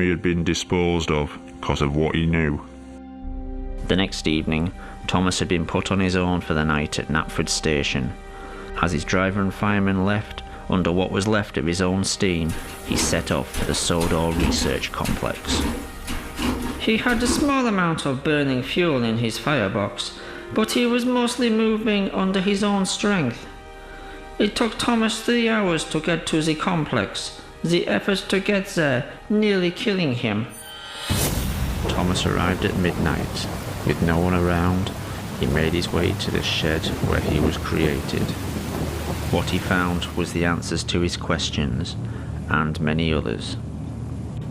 memory had been disposed of because of what he knew. The next evening, Thomas had been put on his own for the night at Knapford Station. As his driver and fireman left, under what was left of his own steam, he set off for the Sodor Research Complex. He had a small amount of burning fuel in his firebox, but he was mostly moving under his own strength. It took Thomas 3 hours to get to the complex, the effort to get there nearly killing him. Thomas arrived at midnight. With no one around, he made his way to the shed where he was created. What he found was the answers to his questions, and many others.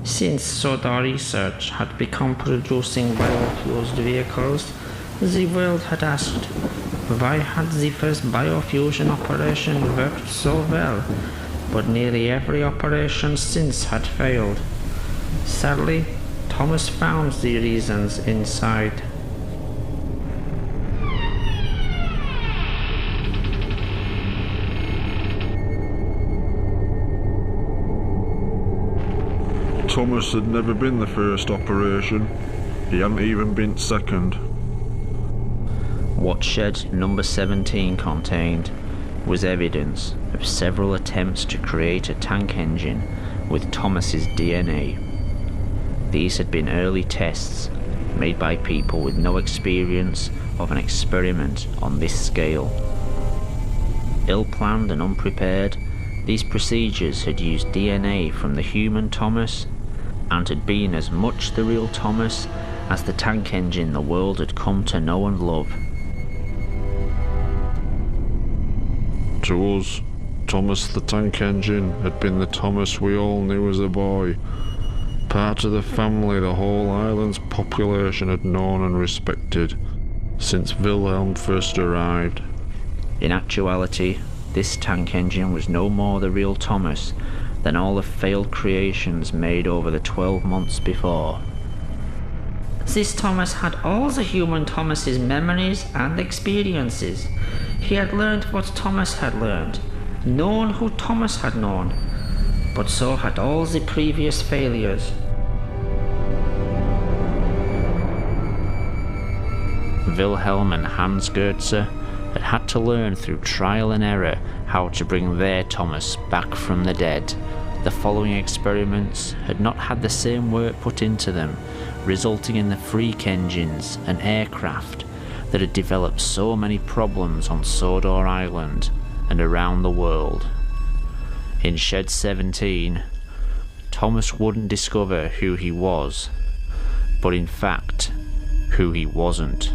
Since Sodor Research had begun producing biofuels vehicles, the world had asked, why had the first biofusion operation worked so well, but nearly every operation since had failed? Sadly, Thomas found the reasons inside. Thomas had never been the first operation. He hadn't even been second. What shed number 17 contained was evidence of several attempts to create a tank engine with Thomas's DNA. These had been early tests made by people with no experience of an experiment on this scale. Ill-planned and unprepared, these procedures had used DNA from the human Thomas and had been as much the real Thomas as the tank engine the world had come to know and love. To us, Thomas the Tank Engine had been the Thomas we all knew as a boy. Part of the family the whole island's population had known and respected since Wilhelm first arrived. In actuality, this tank engine was no more the real Thomas than all the failed creations made over the 12 months before. This Thomas had all the human Thomas's memories and experiences. He had learned what Thomas had learned, known who Thomas had known, but so had all the previous failures. Wilhelm and Hans Goetze had had to learn through trial and error how to bring their Thomas back from the dead. The following experiments had not had the same work put into them, resulting in the freak engines and aircraft that had developed so many problems on Sodor Island and around the world. In Shed 17, Thomas wouldn't discover who he was, but in fact, who he wasn't.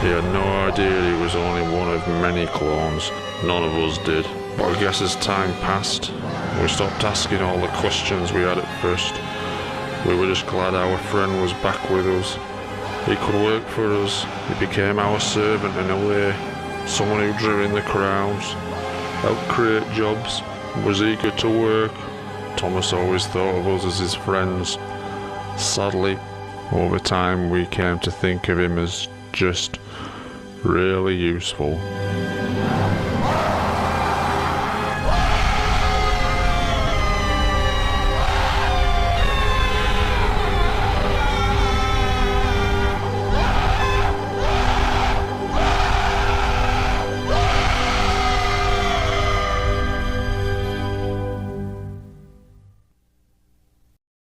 He had no idea he was only one of many clones. None of us did. But I guess as time passed, we stopped asking all the questions we had at first. We were just glad our friend was back with us. He could work for us. He became our servant in a way. Someone who drew in the crowds, helped create jobs, was eager to work. Thomas always thought of us as his friends. Sadly, over time we came to think of him as just really useful.